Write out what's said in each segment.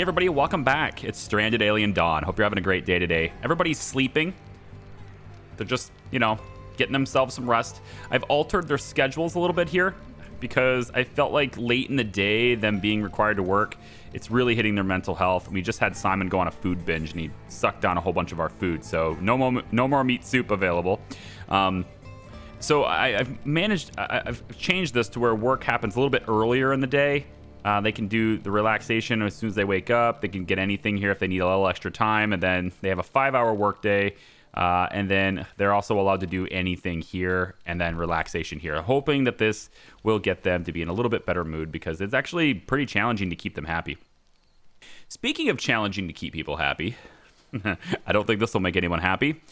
Hey everybody, welcome back. It's Stranded Alien Dawn. Hope you're having a great day today. Everybody's sleeping. They're just, getting themselves some rest. I've altered their schedules a little bit here because I felt like late in the day, them being required to work, it's really hitting their mental health. We just had Simon go on a food binge and he sucked down a whole bunch of our food. So no more meat soup available. So I've changed this to where work happens a little bit earlier in the day. They can do the relaxation as soon as they wake up. They can get anything here if they need a little extra time. And then they have a 5-hour workday. And then they're also allowed to do anything here and then relaxation here. Hoping that this will get them to be in a little bit better mood because it's actually pretty challenging to keep them happy. Speaking of challenging to keep people happy, I don't think this will make anyone happy.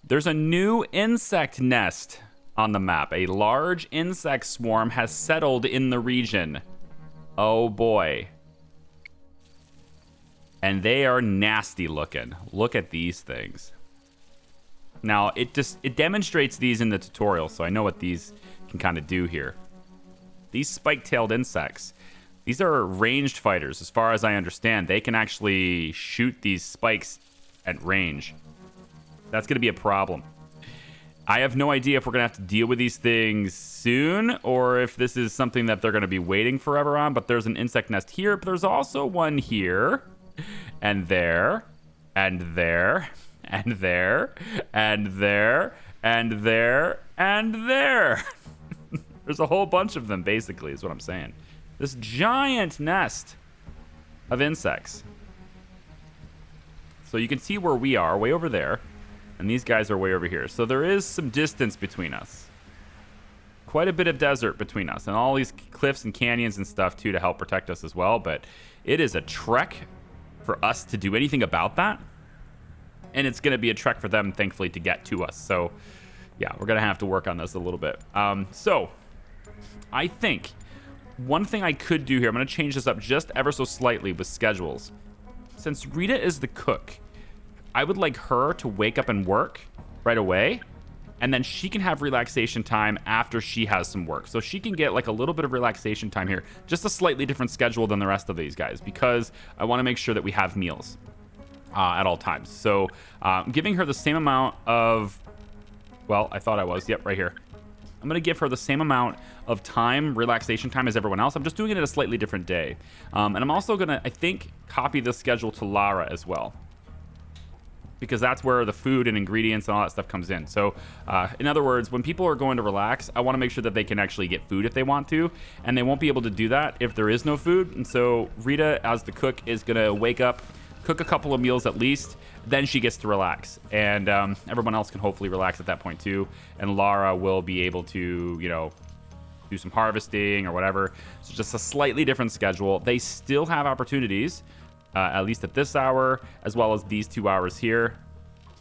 There's a new insect nest on the map. A large insect swarm has settled in the region. Oh boy. And they are nasty looking. Look at these things. Now, it demonstrates these in the tutorial, so I know what these can kind of do here. These spike-tailed insects, these are ranged fighters, as far as I understand. They can actually shoot these spikes at range. That's going to be a problem. I have no idea if we're going to have to deal with these things soon or if this is something that they're going to be waiting forever on, but there's an insect nest here, but there's also one here, and there, and there, and there, and there, and there, and there. There's a whole bunch of them, basically, is what I'm saying. This giant nest of insects. So you can see where we are, way over there. And these guys are way over here. So there is some distance between us. Quite a bit of desert between us. And all these cliffs and canyons and stuff, too, to help protect us as well. But it is a trek for us to do anything about that. And it's going to be a trek for them, thankfully, to get to us. So, yeah, we're going to have to work on this a little bit. So, I think one thing I could do here, I'm going to change this up just ever so slightly with schedules. Since Rita is the cook, I would like her to wake up and work right away, and then she can have relaxation time after she has some work. So she can get like a little bit of relaxation time here, just a slightly different schedule than the rest of these guys, because I want to make sure that we have meals at all times. So giving her the same amount of, well, I thought I was, yep, right here. I'm going to give her the same amount of time, relaxation time, as everyone else. I'm just doing it at a slightly different day. And I'm also going to, I think, copy this schedule to Lara as well, because that's where the food and ingredients and all that stuff comes in. So in other words, when people are going to relax, I want to make sure that they can actually get food if they want to, and they won't be able to do that if there is no food. And so Rita, as the cook, is going to wake up, cook a couple of meals at least, then she gets to relax. And everyone else can hopefully relax at that point too. And Lara will be able to, do some harvesting or whatever. So just a slightly different schedule. They still have opportunities, at least at this hour, as well as these 2 hours here.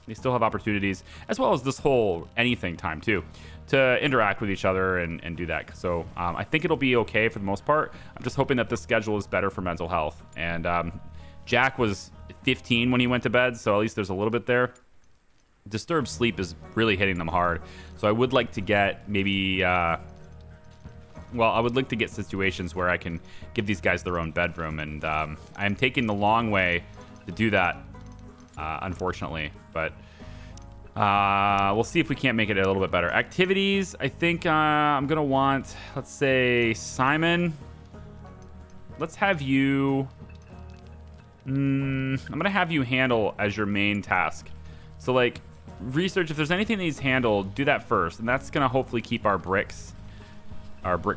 They still have opportunities, as well as this whole anything time too, to interact with each other and do that. So I think it'll be okay for the most part. I'm just hoping that this schedule is better for mental health. And Jack was 15 when he went to bed, so at least there's a little bit there. Disturbed sleep is really hitting them hard. So I would like to get maybe... I would like to get situations where I can give these guys their own bedroom, and I'm taking the long way to do that, unfortunately. But we'll see if we can't make it a little bit better. Activities, I think I'm going to want, let's say, Simon. Let's have you... I'm going to have you handle as your main task. So, like, research, if there's anything that needs handled, do that first. And that's going to hopefully keep our brick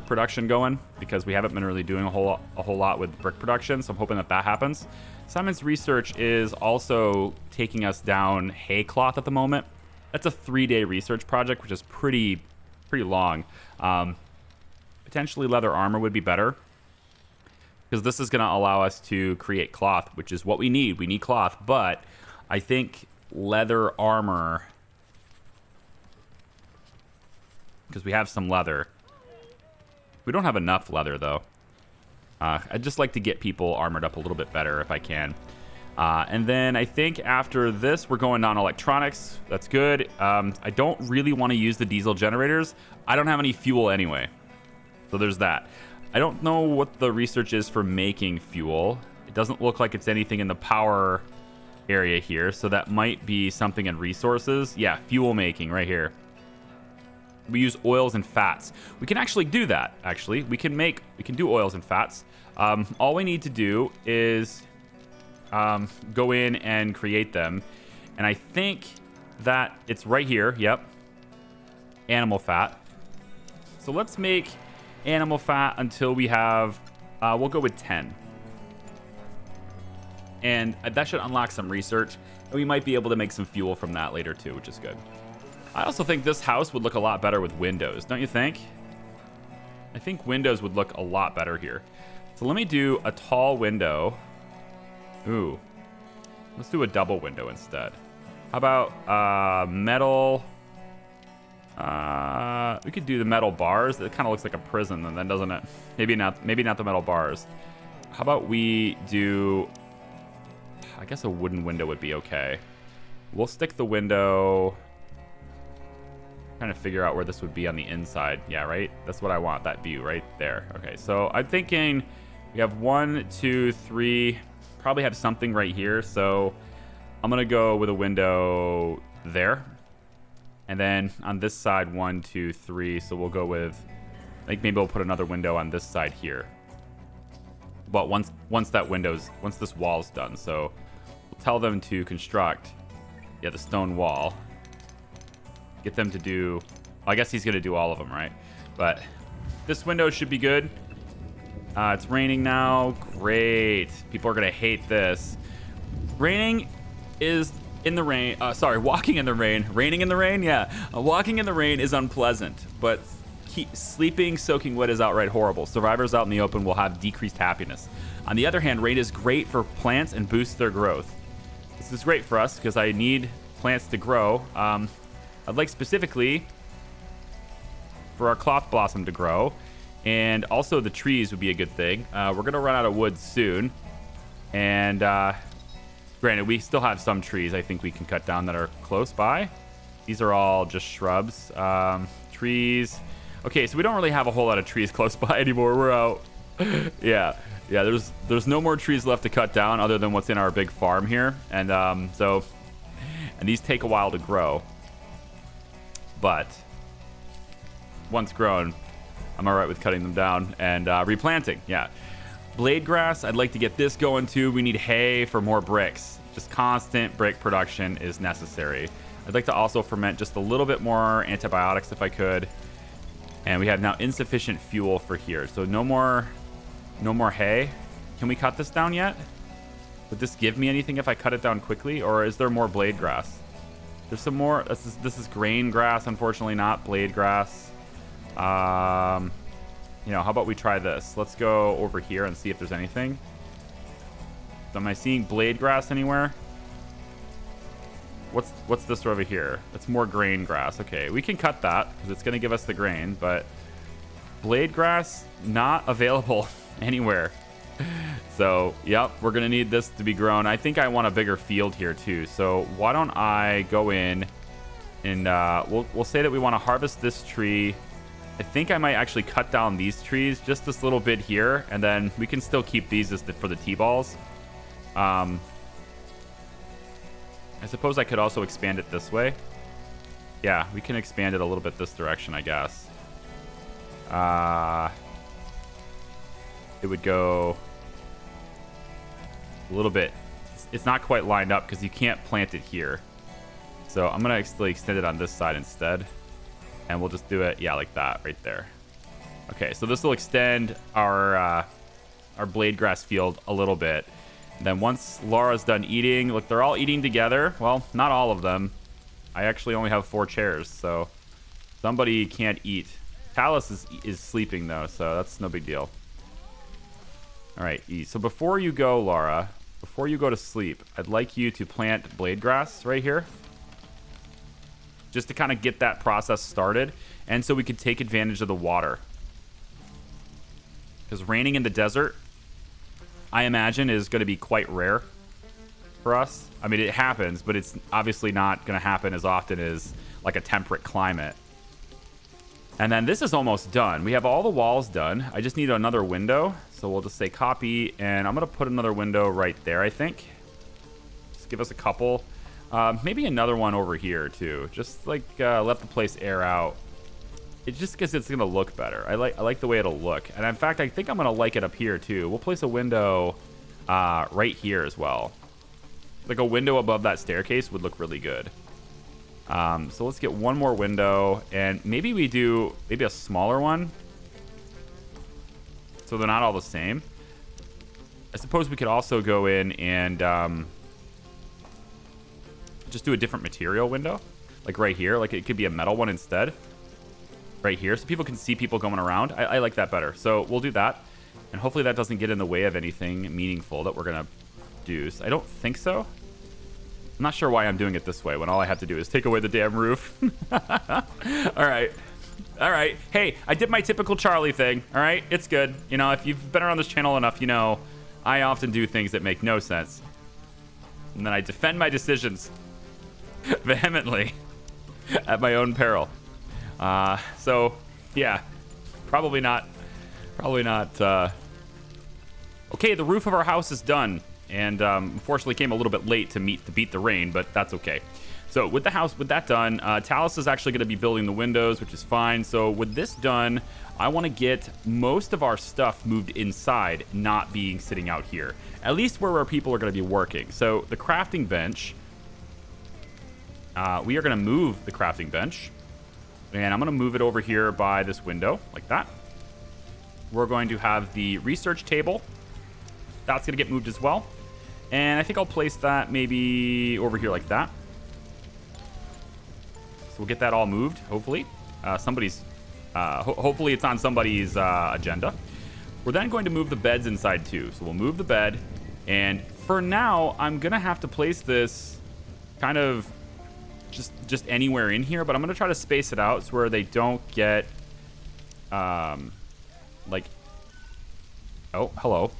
production going, because we haven't been really doing a whole lot with brick production, so I'm hoping that happens. Simon's research is also taking us down hay cloth at the moment. That's a 3-day research project, which is pretty long. Potentially leather armor would be better, because this is going to allow us to create cloth, which is what we need. We need cloth, but I think leather armor, because we have some leather. We don't have enough leather, though. I'd just like to get people armored up a little bit better if I can. And then I think after this, we're going on electronics. That's good. I don't really want to use the diesel generators. I don't have any fuel anyway. So there's that. I don't know what the research is for making fuel. It doesn't look like it's anything in the power area here, so that might be something in resources. Yeah, fuel making right here. We use oils and fats. We can actually do that. Actually, we can do oils and fats. All we need to do is go in and create them, and I think that it's right here. Yep, animal fat. So let's make animal fat until we have. We'll go with 10. And that should unlock some research. And we might be able to make some fuel from that later too, which is good. I also think this house would look a lot better with windows, don't you think? I think windows would look a lot better here. So let me do a tall window. Ooh. Let's do a double window instead. How about metal? We could do the metal bars. It kind of looks like a prison then, doesn't it? Maybe not the metal bars. How about we do... I guess a wooden window would be okay. We'll stick the window... Trying to figure out where this would be on the inside. Yeah, right? That's what I want, that view right there. Okay, so I'm thinking we have 1, 2, 3. Probably have something right here, so I'm going to go with a window there. And then on this side, 1, 2, 3. So we'll go with... I think maybe we'll put another window on this side here. But once this wall's done, so we'll tell them to construct, the stone wall. Get them to do, I guess he's going to do all of them, right? But this window should be good. It's raining now. Great. People are going to hate this. Raining is in the rain. Walking in the rain. Raining in the rain? Yeah. Walking in the rain is unpleasant, but sleeping, soaking wet is outright horrible. Survivors out in the open will have decreased happiness. On the other hand, rain is great for plants and boosts their growth. This is great for us because I need plants to grow. I'd like specifically for our cloth blossom to grow, and also the trees would be a good thing. We're going to run out of wood soon, and granted, we still have some trees I think we can cut down that are close by. These are all just shrubs. Trees. Okay, so we don't really have a whole lot of trees close by anymore. We're out. Yeah, there's no more trees left to cut down other than what's in our big farm here, and and these take a while to grow. But once grown, I'm all right with cutting them down and replanting. Yeah. Blade grass, I'd like to get this going too. We need hay for more bricks. Just constant brick production is necessary. I'd like to also ferment just a little bit more antibiotics if I could. And we have now insufficient fuel for here. So no more hay. Can we cut this down yet? Would this give me anything if I cut it down quickly? Or is there more blade grass? There's some more. This is grain grass, unfortunately, not blade grass. How about we try this? Let's go over here and see if there's anything. Am I seeing blade grass anywhere? What's this over here? It's more grain grass. Okay, we can cut that because it's going to give us the grain, but blade grass not available anywhere. So, yep, we're going to need this to be grown. I think I want a bigger field here too. So why don't I go in and we'll say that we want to harvest this tree. I think I might actually cut down these trees just this little bit here, and then we can still keep these for the T-balls. I suppose I could also expand it this way. Yeah, we can expand it a little bit this direction, I guess. It would go a little bit. It's not quite lined up because you can't plant it here. So I'm going to actually extend it on this side instead. And we'll just do it, yeah, like that right there. Okay, so this will extend our blade grass field a little bit. And then once Laura's done eating, look, they're all eating together. Well, not all of them. I actually only have 4 chairs, so somebody can't eat. Talus is sleeping, though, so that's no big deal. All right, eat. So before you go, Laura, before you go to sleep, I'd like you to plant blade grass right here. Just to kind of get that process started, and so we could take advantage of the water. Because raining in the desert, I imagine, is going to be quite rare for us. I mean, it happens, but it's obviously not going to happen as often as like a temperate climate. And then this is almost done. We have all the walls done. I just need another window. So we'll just say copy, and I'm going to put another window right there, I think. Just give us a couple. Maybe another one over here, too. Just, like, let the place air out. It's just because it's going to look better. I like the way it'll look. And, in fact, I think I'm going to like it up here, too. We'll place a window right here as well. Like, a window above that staircase would look really good. So let's get one more window, and maybe we do a smaller one so they're not all the same. I suppose we could also go in and just do a different material window, like right here. Like it could be a metal one instead, right here, so people can see people going around. I like that better, so we'll do that, and hopefully that doesn't get in the way of anything meaningful that we're gonna do. So I don't think so. I'm not sure why I'm doing it this way when all I have to do is take away the damn roof. All right. Hey, I did my typical Charlie thing. All right. It's good. You know, if you've been around this channel enough, you know, I often do things that make no sense. And then I defend my decisions vehemently at my own peril. So, yeah, probably not. Okay, the roof of our house is done. And unfortunately came a little bit late to beat the rain, but that's okay. So with that done, Talus is actually going to be building the windows, which is fine. So with this done, I want to get most of our stuff moved inside, not being sitting out here. At least where our people are going to be working. So the crafting bench, we are going to move the crafting bench. And I'm going to move it over here by this window, like that. We're going to have the research table. That's going to get moved as well. And I think I'll place that maybe over here like that. So we'll get that all moved, hopefully. Hopefully it's on somebody's agenda. We're then going to move the beds inside too. So we'll move the bed. And for now, I'm going to have to place this kind of just anywhere in here. But I'm going to try to space it out so where they don't get, like... Oh, hello.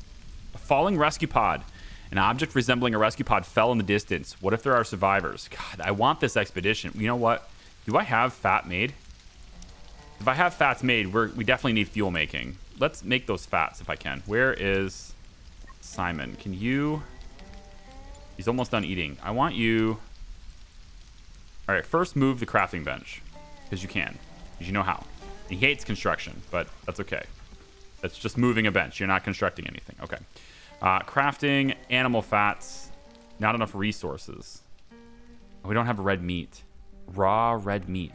A falling rescue pod. An object resembling a rescue pod fell in the distance. What if there are survivors? God, I want this expedition. You know what? Do I have fat made? If I have fats made, we definitely need fuel making. Let's make those fats if I can. Where is Simon? Can you... He's almost done eating. I want you... All right, first move the crafting bench. Because you can. Because you know how. He hates construction, but that's okay. That's just moving a bench. You're not constructing anything. Okay. Crafting, animal fats, not enough resources. We don't have red meat. Raw red meat.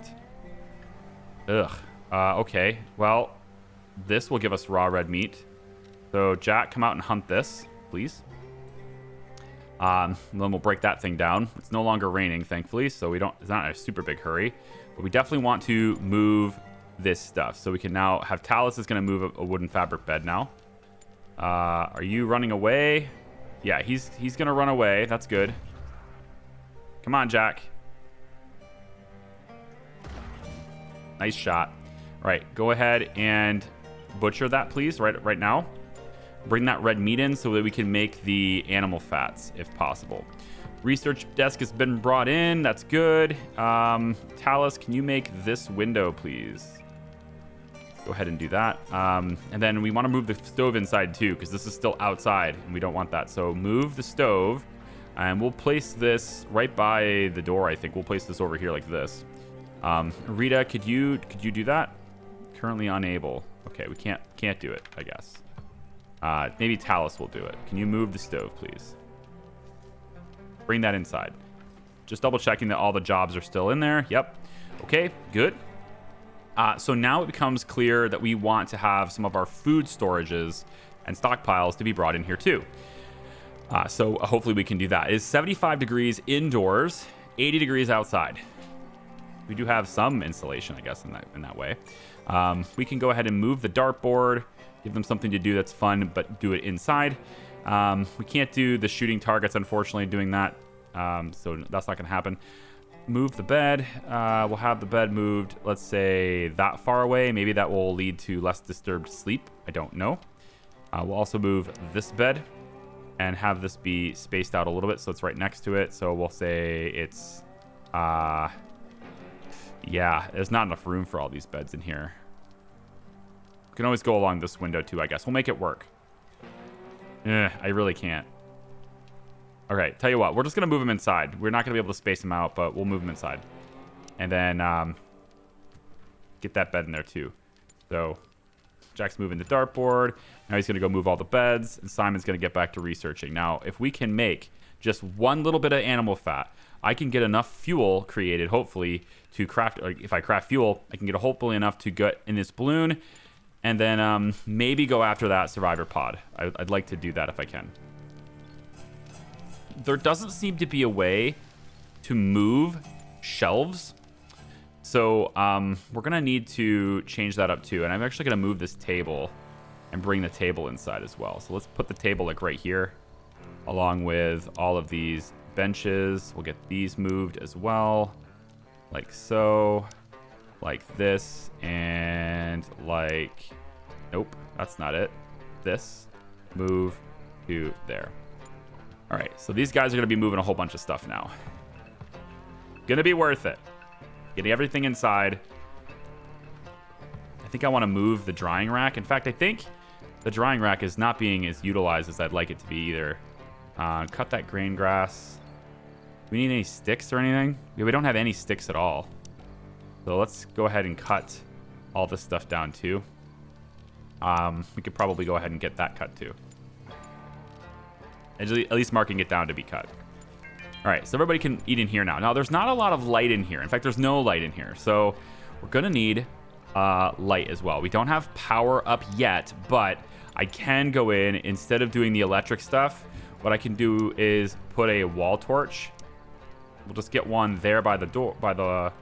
Ugh. Okay. Well, this will give us raw red meat. So, Jack, come out and hunt this, please. Then we'll break that thing down. It's no longer raining, thankfully, so it's not a super big hurry. But we definitely want to move this stuff. So we can now have Talus is going to move a wooden fabric bed now. Are you running away? Yeah, he's gonna run away. That's good. Come on, Jack. Nice shot. All right, go ahead and butcher that, please, right now. Bring that red meat in so that we can make the animal fats, if possible. Research desk has been brought in. That's good. Talus, can you make this window, please? Go ahead and do that. And then we want to move the stove inside too, because this is still outside and we don't want that. So move the stove, and we'll place this right by the door. I think we'll place this over here like this. Rita, could you do that? Currently unable. Okay, we can't do it, I guess. Maybe Talus will do it. Can you move the stove, please? Bring that inside. Just double checking that all the jobs are still in there. Yep. Okay, good. So now it becomes clear that we want to have some of our food storages and stockpiles to be brought in here too. So hopefully we can do that. It's 75 degrees indoors, 80 degrees outside. We do have some insulation, I guess, in that way. We can go ahead and move the dartboard, give them something to do that's fun, but do it inside. We can't do the shooting targets, unfortunately, doing that. So that's not going to happen. Move the bed. We'll have the bed moved, let's say, that far away. Maybe that will lead to less disturbed sleep. I don't know. We'll also move this bed and have this be spaced out a little bit so it's right next to it. So we'll say it's... Yeah, there's not enough room for all these beds in here. We can always go along this window too, I guess. We'll make it work. I really can't. Okay, tell you what. We're just going to move them inside. We're not going to be able to space them out, but we'll move them inside. And then get that bed in there too. So Jack's moving the dartboard. Now he's going to go move all the beds. And Simon's going to get back to researching. Now, if we can make just one little bit of animal fat, I can get enough fuel created, hopefully, to craft. Or if I craft fuel, I can get hopefully enough to get in this balloon. And then maybe go after that survivor pod. I'd like to do that if I can. There doesn't seem to be a way to move shelves. So we're going to need to change that up too. And I'm actually going to move this table and bring the table inside as well. So let's put the table like right here along with all of these benches. We'll get these moved as well. Like so. Like this. And like... Nope, that's not it. This. Move to there. All right, so these guys are going to be moving a whole bunch of stuff now. Going to be worth it. Getting everything inside. I think I want to move the drying rack. In fact, I think the drying rack is not being as utilized as I'd like it to be either. Cut that grain grass. Do we need any sticks or anything? Yeah, we don't have any sticks at all. So let's go ahead and cut all this stuff down too. We could probably go ahead and get that cut too. At least marking it down to be cut. All right, so everybody can eat in here now. Now, there's not a lot of light in here. In fact, there's no light in here. So we're going to need light as well. We don't have power up yet, but I can go in. Instead of doing the electric stuff, what I can do is put a wall torch. We'll just get one there by the door, by the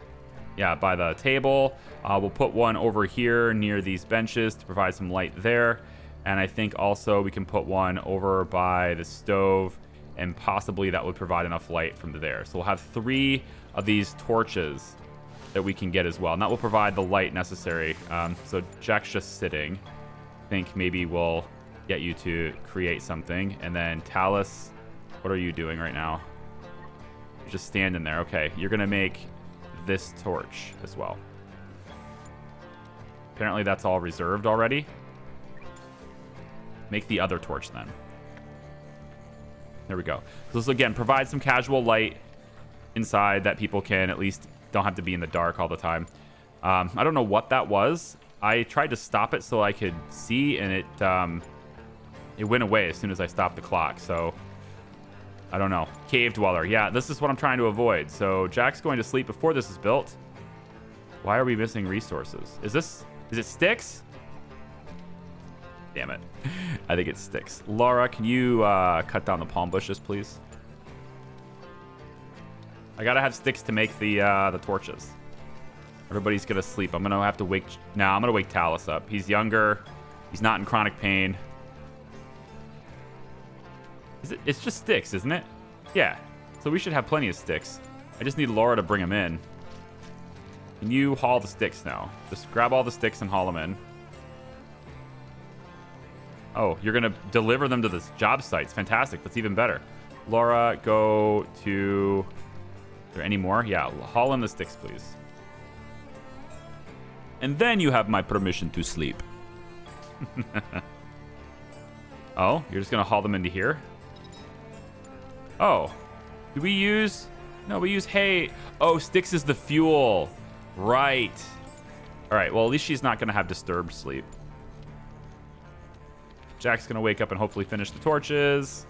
table. We'll put one over here near these benches to provide some light there. And I think also we can put one over by the stove, and possibly that would provide enough light from there. So we'll have 3 of these torches that we can get as well. And that will provide the light necessary. So Jack's just sitting. I think maybe we'll get you to create something. And then Talus, what are you doing right now? You're just standing there. Okay, you're going to make this torch as well. Apparently that's all reserved already. Make the other torch then. There we go. So this, again, provides some casual light inside that people can at least don't have to be in the dark all the time. I don't know what that was. I tried to stop it so I could see, and it went away as soon as I stopped the clock. So I don't know. Cave dweller. Yeah, this is what I'm trying to avoid. So Jack's going to sleep before this is built. Why are we missing resources? Is it sticks? Damn it. I think it sticks. Laura, can you cut down the palm bushes, please? I gotta have sticks to make the torches. Everybody's gonna sleep. I'm gonna have to wake... Nah, I'm gonna wake Talus up. He's younger. He's not in chronic pain. It's just sticks, isn't it? Yeah. So we should have plenty of sticks. I just need Laura to bring them in. Can you haul the sticks now? Just grab all the sticks and haul them in. Oh, you're going to deliver them to the job sites. Fantastic. That's even better. Laura, go to... Are there any more? Yeah, haul in the sticks, please. And then you have my permission to sleep. Oh, you're just going to haul them into here? Oh. Do we use... No, we use hay. Oh, sticks is the fuel. Right. All right, well, at least she's not going to have disturbed sleep. Jack's going to wake up and hopefully finish the torches.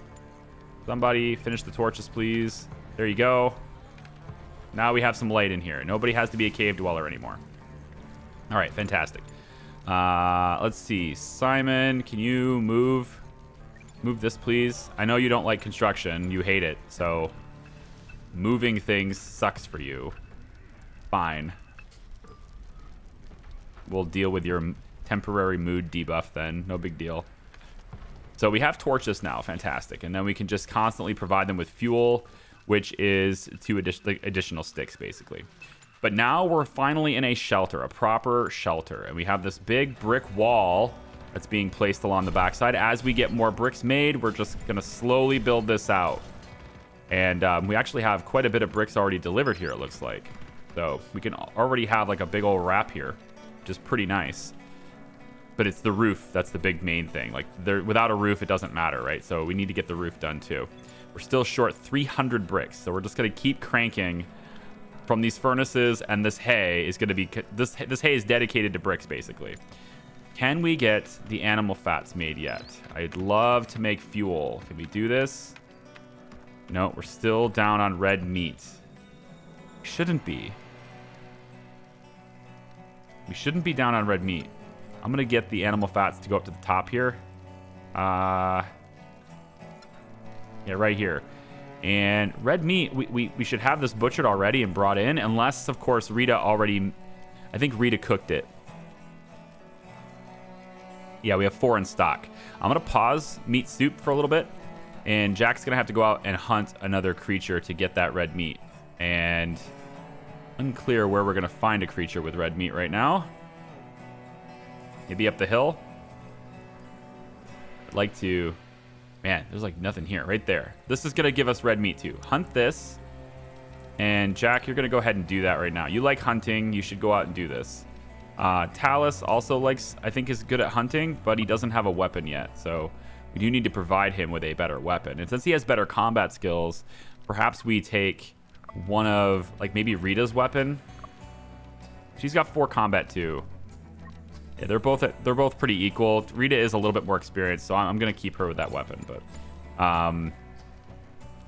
Somebody finish the torches, please. There you go. Now we have some light in here. Nobody has to be a cave dweller anymore. All right, fantastic. Let's see. Simon, can you move this, please? I know you don't like construction. You hate it. So moving things sucks for you. Fine. We'll deal with your temporary mood debuff then. No big deal. So we have torches now. Fantastic. And then we can just constantly provide them with fuel, which is 2 additional sticks, basically. But now we're finally in a shelter, a proper shelter. And we have this big brick wall that's being placed along the backside. As we get more bricks made, we're just going to slowly build this out. And we actually have quite a bit of bricks already delivered here, it looks like. So we can already have like a big old wrap here, which is pretty nice. But it's the roof that's the big main thing. Like without a roof, it doesn't matter, right? So we need to get the roof done too. We're still short 300 bricks, so we're just gonna keep cranking from these furnaces, and this hay is gonna be this hay is dedicated to bricks basically. Can we get the animal fats made yet? I'd love to make fuel. Can we do this? No, we're still down on red meat. Shouldn't be. We shouldn't be down on red meat. I'm gonna get the animal fats to go up to the top here. Yeah, right here. And red meat, we should have this butchered already and brought in, unless, of course, Rita already... I think Rita cooked it. Yeah, we have 4 in stock. I'm going to pause meat soup for a little bit, and Jack's going to have to go out and hunt another creature to get that red meat. And unclear where we're going to find a creature with red meat right now. Maybe up the hill. I'd like to... Man, there's like nothing here. Right there. This is going to give us red meat too. Hunt this. And Jack, you're going to go ahead and do that right now. You like hunting. You should go out and do this. Talus also likes, I think, is good at hunting, but he doesn't have a weapon yet. So we do need to provide him with a better weapon. And since he has better combat skills, perhaps we take one of, like, maybe Rita's weapon. She's got 4 combat too. Yeah, they're both pretty equal. Rita is a little bit more experienced, so I'm going to keep her with that weapon. But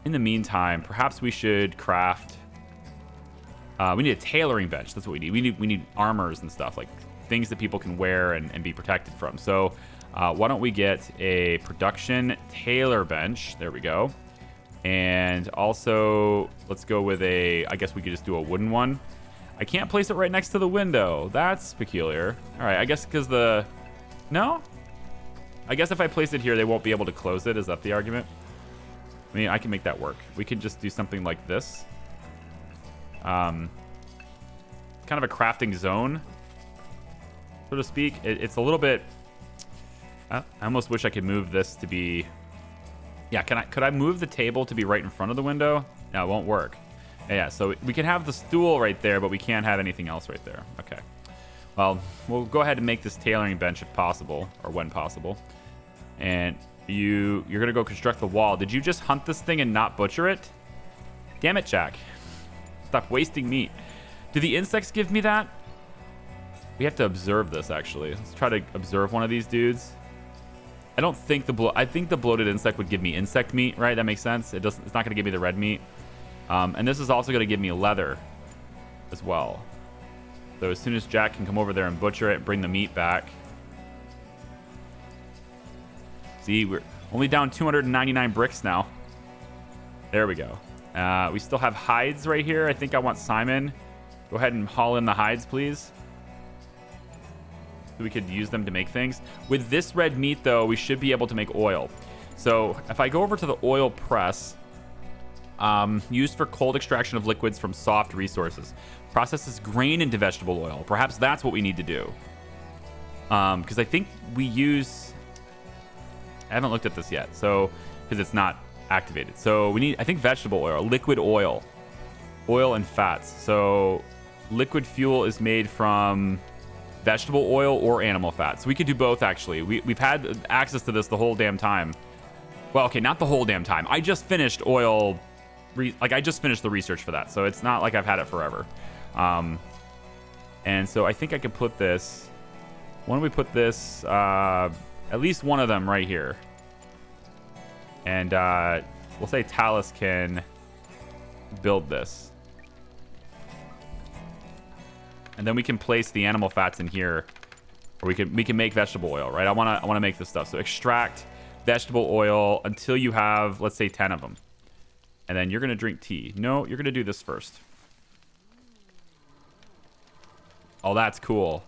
in the meantime, perhaps we should craft... we need a tailoring bench. That's what we need. We need armors and stuff, like things that people can wear and be protected from. So why don't we get a production tailor bench? There we go. And also, let's go with a... I guess we could just do a wooden one. I can't place it right next to the window. That's peculiar. All right, I guess because the... No? I guess if I place it here, they won't be able to close it. Is that the argument? I mean, I can make that work. We could just do something like this. Kind of a crafting zone, so to speak. It's a little bit... I almost wish I could move this to be... Yeah, could I move the table to be right in front of the window? No, it won't work. Yeah, so we can have the stool right there, but we can't have anything else right there. Okay. Well, we'll go ahead and make this tailoring bench if possible, or when possible. And you're going to go construct the wall. Did you just hunt this thing and not butcher it? Damn it, Jack. Stop wasting meat. Do the insects give me that? We have to observe this, actually. Let's try to observe one of these dudes. I don't think I think the bloated insect would give me insect meat, right? That makes sense. It's not going to give me the red meat. And this is also going to give me leather as well. So as soon as Jack can come over there and butcher it and bring the meat back. See, we're only down 299 bricks now. There we go. We still have hides right here. I think I want Simon. Go ahead and haul in the hides, please. So we could use them to make things. With this red meat, though, we should be able to make oil. So if I go over to the oil press... used for cold extraction of liquids from soft resources. Processes grain into vegetable oil. Perhaps that's what we need to do. Because I think we use... I haven't looked at this yet, so because it's not activated. So we need, I think, vegetable oil, liquid oil. Oil and fats. So liquid fuel is made from vegetable oil or animal fat. So we could do both, actually. We've had access to this the whole damn time. Well, okay, not the whole damn time. I just finished oil... I just finished the research for that, so it's not like I've had it forever. And so I think I could put this... Why don't we put this... at least one of them right here. And we'll say Talus can build this. And then we can place the animal fats in here. Or we can make vegetable oil, right? I wanna make this stuff. So extract vegetable oil until you have, let's say, 10 of them. And then you're going to drink tea. No, you're going to do this first. Oh, that's cool.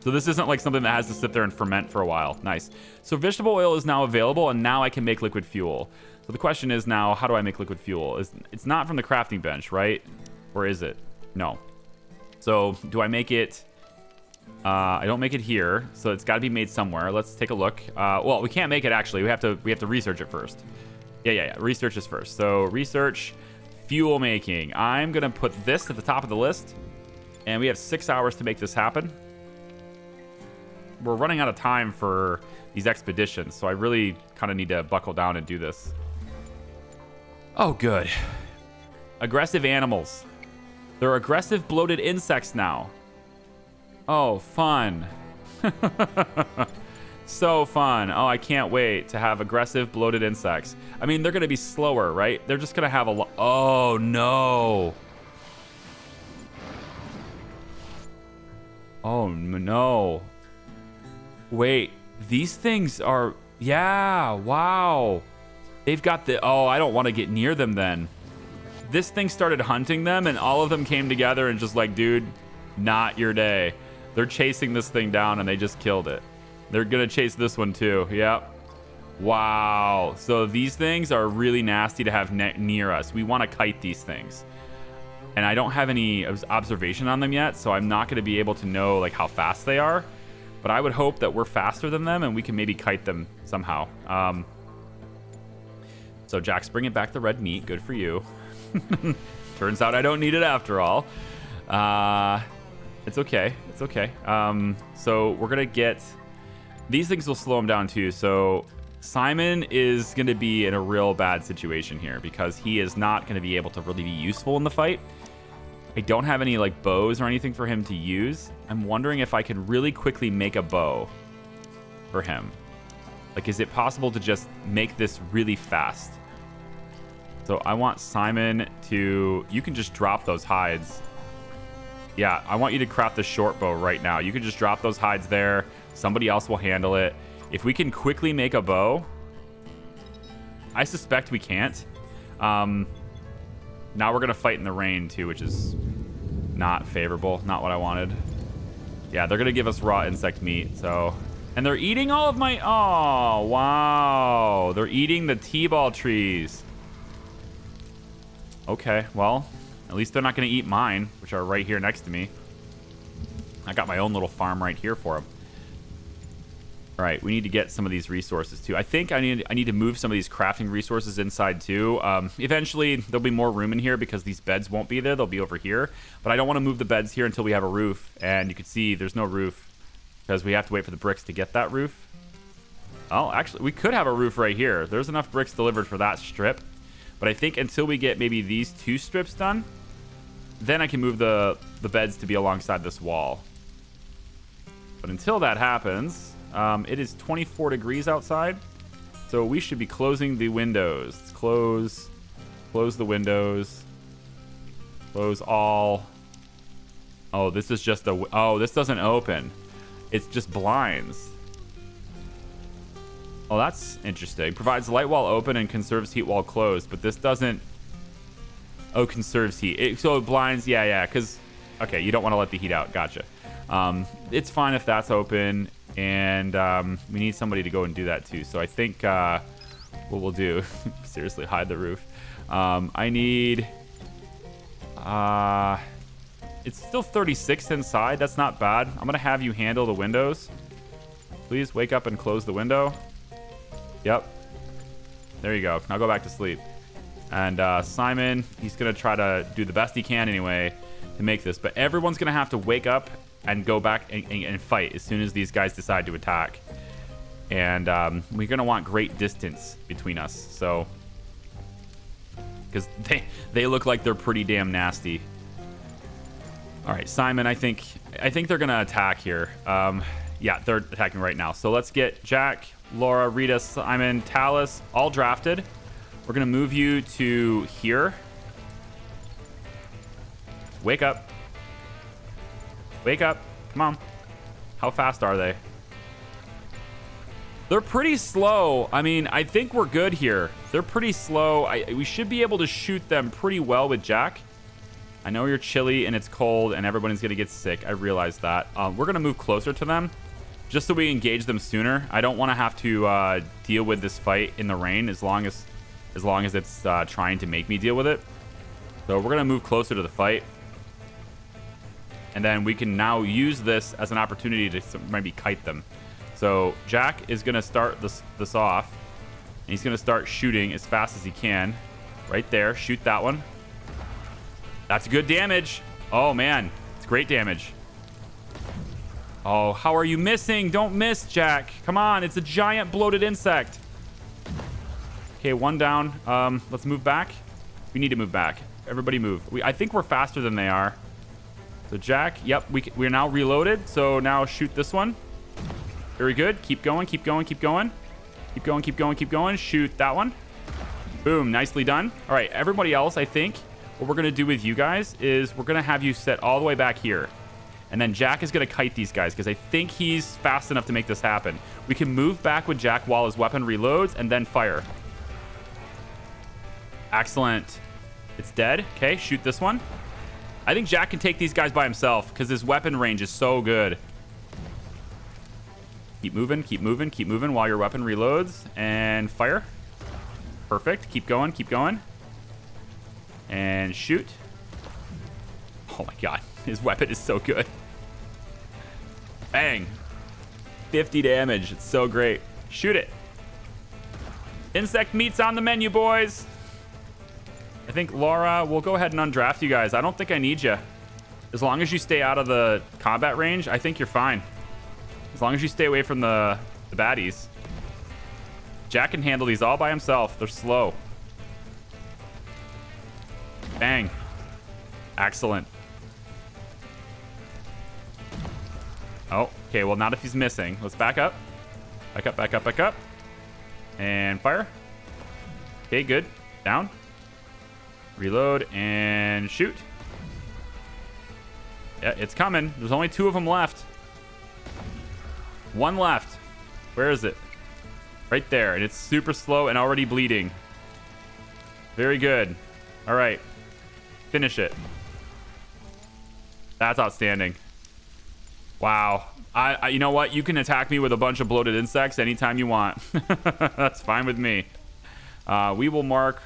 So this isn't like something that has to sit there and ferment for a while. Nice. So vegetable oil is now available, and now I can make liquid fuel. So the question is now, how do I make liquid fuel? It's not from the crafting bench, right? Or is it? No. So do I make it... I don't make it here, so it's got to be made somewhere. Let's take a look. Well, we can't make it, actually. We have to research it first. Yeah. Research is first. So research Fuel making. I'm going to put this at the top of the list. And we have 6 hours to make this happen. We're running out of time for these expeditions, so I really kind of need to buckle down and do this. Oh, good. Aggressive animals. They're aggressive bloated insects now. Oh, fun. So fun. Oh, I can't wait to have aggressive bloated insects. I mean, they're going to be slower, right? They're just going to have a lot. Oh, no. Oh, no. Wait, these things are... Yeah, wow. They've got the... Oh, I don't want to get near them then. This thing started hunting them, and all of them came together and just like, dude, not your day. They're chasing this thing down, and they just killed it. They're going to chase this one, too. Yep. Wow. So these things are really nasty to have near us. We want to kite these things. And I don't have any observation on them yet, so I'm not going to be able to know like how fast they are. But I would hope that we're faster than them, and we can maybe kite them somehow. So Jack's bringing back the red meat. Good for you. Turns out I don't need it after all. It's okay. It's okay. So we're going to get... These things will slow him down too. So Simon is going to be in a real bad situation here because he is not going to be able to really be useful in the fight. I don't have any like bows or anything for him to use. I'm wondering if I can really quickly make a bow for him. Like, is it possible to just make this really fast? So I want Simon to... You can just drop those hides. Yeah, I want you to craft the short bow right now. You can just drop those hides there. Somebody else will handle it. If we can quickly make a bow... I suspect we can't. Now we're going to fight in the rain, too, which is not favorable. Not what I wanted. Yeah, they're going to give us raw insect meat, so... And they're eating all of my... Oh, wow. They're eating the T-ball trees. Okay, well, at least they're not going to eat mine, which are right here next to me. I got my own little farm right here for them. All right, we need to get some of these resources too. I think I need to move some of these crafting resources inside too. Eventually, there'll be more room in here because these beds won't be there. They'll be over here. But I don't want to move the beds here until we have a roof. And you can see there's no roof because we have to wait for the bricks to get that roof. Oh, actually, we could have a roof right here. There's enough bricks delivered for that strip. But I think until we get maybe these 2 strips done, then I can move the beds to be alongside this wall. But until that happens... it is 24 degrees outside, so we should be closing the windows. Let's close the windows. Close all. Oh, this is just a... Oh, this doesn't open. It's just blinds. Oh, that's interesting. Provides light while open and conserves heat while closed, but this doesn't... Oh, conserves heat. So blinds, yeah, because... Okay, you don't want to let the heat out. Gotcha. It's fine if that's open. And we need somebody to go and do that too. So I think what we'll do... Seriously, hide the roof. I need... it's still 36 inside. That's not bad. I'm going to have you handle the windows. Please wake up and close the window. Yep. There you go. Now go back to sleep. And Simon, he's going to try to do the best he can anyway to make this. But everyone's going to have to wake up and go back and fight as soon as these guys decide to attack. And we're going to want great distance between us. So, because they look like they're pretty damn nasty. All right, Simon, I think they're going to attack here. Yeah, they're attacking right now. So let's get Jack, Laura, Rita, Simon, Talus all drafted. We're going to move you to here. Wake up. Wake up. Come on. How fast are they? They're pretty slow. I mean, I think we're good here. They're pretty slow. We should be able to shoot them pretty well with Jack. I know you're chilly and it's cold and everybody's going to get sick. I realize that. We're going to move closer to them just so we engage them sooner. I don't want to have to deal with this fight in the rain as long as it's trying to make me deal with it. So we're going to move closer to the fight. And then we can now use this as an opportunity to maybe kite them. So Jack is going to start this off. And he's going to start shooting as fast as he can. Right there. Shoot that one. That's good damage. Oh, man. It's great damage. Oh, how are you missing? Don't miss, Jack. Come on. It's a giant bloated insect. Okay, one down. Let's move back. We need to move back. Everybody move. I think we're faster than they are. So, Jack, yep, we're now reloaded. So now shoot this one. Very good. Keep going, keep going, keep going. Keep going, keep going, keep going. Shoot that one. Boom. Nicely done. All right, everybody else, I think what we're going to do with you guys is we're going to have you set all the way back here. And then Jack is going to kite these guys because I think he's fast enough to make this happen. We can move back with Jack while his weapon reloads and then fire. Excellent. It's dead. Okay, shoot this one. I think Jack can take these guys by himself because his weapon range is so good. Keep moving, keep moving, keep moving while your weapon reloads. And fire. Perfect. Keep going, keep going. And shoot. Oh my god. His weapon is so good. Bang. 50 damage. It's so great. Shoot it. Insect meat's on the menu, boys. I think, Laura, we'll go ahead and undraft you guys. I don't think I need you. As long as you stay out of the combat range, I think you're fine. As long as you stay away from the baddies. Jack can handle these all by himself. They're slow. Bang. Excellent. Oh, okay. Well, not if he's missing. Let's back up. Back up, back up, back up. And fire. Okay, good. Down. Reload and shoot. Yeah, it's coming. There's only 2 of them left. 1 left. Where is it? Right there. And it's super slow and already bleeding. Very good. All right. Finish it. That's outstanding. Wow. You know what? You can attack me with a bunch of bloated insects anytime you want. That's fine with me. We will mark...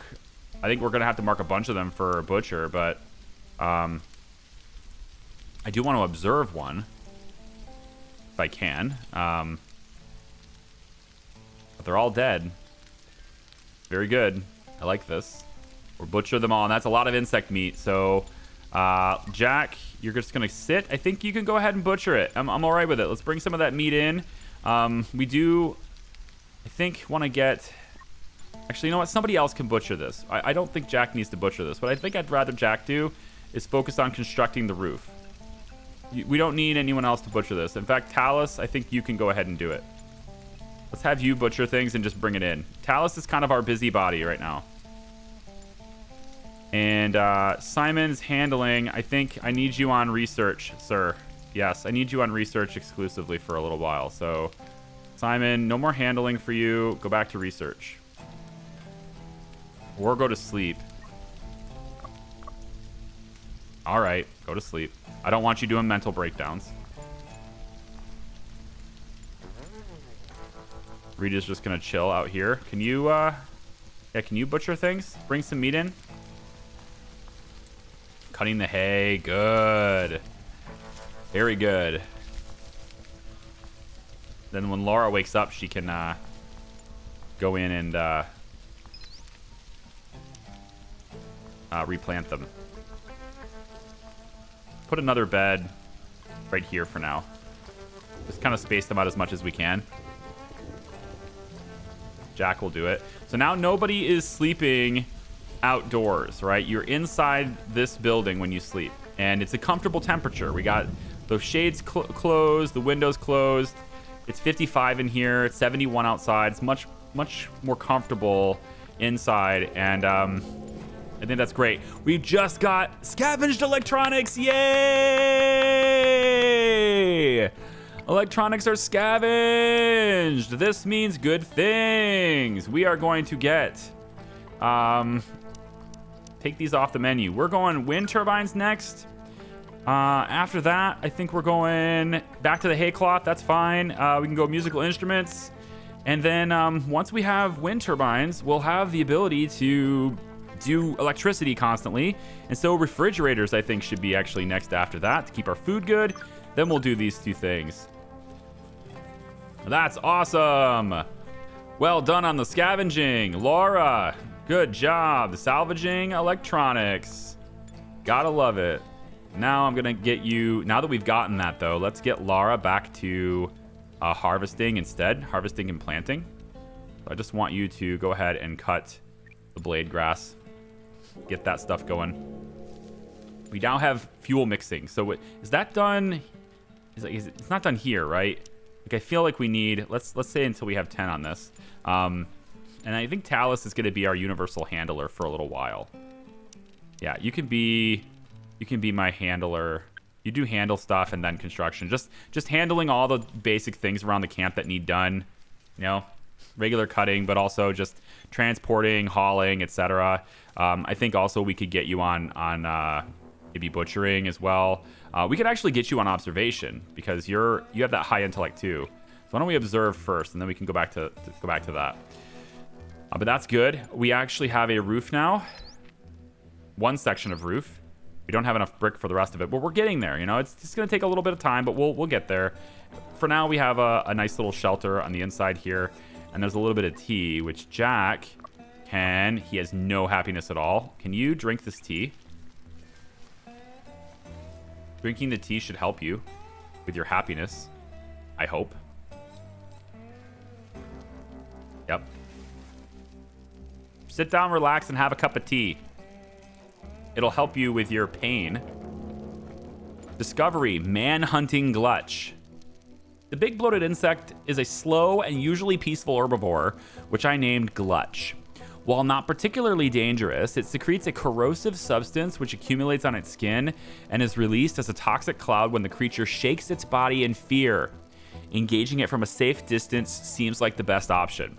I think we're going to have to mark a bunch of them for Butcher, but I do want to observe one if I can. But they're all dead. Very good. I like this. We'll butcher them all, and that's a lot of insect meat. So, Jack, you're just going to sit. I think you can go ahead and butcher it. I'm all right with it. Let's bring some of that meat in. We do, I think, want to get... Actually, you know what? Somebody else can butcher this. I don't think Jack needs to butcher this. What I think I'd rather Jack do is focus on constructing the roof. We don't need anyone else to butcher this. In fact, Talus, I think you can go ahead and do it. Let's have you butcher things and just bring it in. Talus is kind of our busybody right now. And Simon's handling. I think I need you on research, sir. Yes, I need you on research exclusively for a little while. So, Simon, no more handling for you. Go back to research. Or go to sleep. All right, go to sleep. I don't want you doing mental breakdowns. Rita's just gonna chill out here. Can you, can you butcher things? Bring some meat in. Cutting the hay, good. Very good. Then when Laura wakes up, she can go in and replant them. Put another bed right here for now. Just kind of space them out as much as we can. Jack will do it. So now nobody is sleeping outdoors, right? You're inside this building when you sleep, and it's a comfortable temperature. We got those shades closed, the windows closed. It's 55 in here. It's 71 outside. It's much more comfortable inside, and I think that's great. We just got scavenged electronics. Yay! Electronics are scavenged. This means good things. We are going to get... take these off the menu. We're going wind turbines next. After that, I think we're going back to the hay cloth. That's fine. We can go musical instruments. And then once we have wind turbines, we'll have the ability to do electricity constantly. And so refrigerators, I think, should be actually next after that to keep our food good. Then we'll do these 2 things. That's awesome. Well done on the scavenging. Laura, good job. Salvaging electronics. Gotta love it. Now I'm gonna get you, now that we've gotten that though, let's get Lara back to harvesting instead, harvesting and planting. So I just want you to go ahead and cut the blade grass, get that stuff going. We now have fuel mixing. So is that done? It's not done here, right? Like I feel like we need, let's say until we have 10 on this. And I think Talus is going to be our universal handler for a little while. Yeah, you can be my handler. You do handle stuff and then construction. Just handling all the basic things around the camp that need done. You know, regular cutting, but also just transporting, hauling, etc. I think also we could get you on maybe butchering as well. We could actually get you on observation because you have that high intellect too. So why don't we observe first, and then we can go back to that. But that's good. We actually have a roof now. One section of roof. We don't have enough brick for the rest of it, but we're getting there. You know, it's just going to take a little bit of time, but we'll get there. For now, we have a nice little shelter on the inside here, and there's a little bit of tea, which Jack he has no happiness at all. Can you drink this tea? Drinking the tea should help you with your happiness, I hope. Yep. Sit down, relax, and have a cup of tea. It'll help you with your pain. Discovery, man-hunting glutch. The big bloated insect is a slow and usually peaceful herbivore, which I named glutch. While not particularly dangerous, it secretes a corrosive substance which accumulates on its skin and is released as a toxic cloud when the creature shakes its body in fear. Engaging it from a safe distance seems like the best option.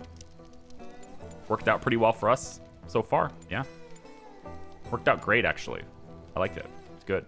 Worked out pretty well for us so far, yeah. Worked out great, actually. I liked it. It's good.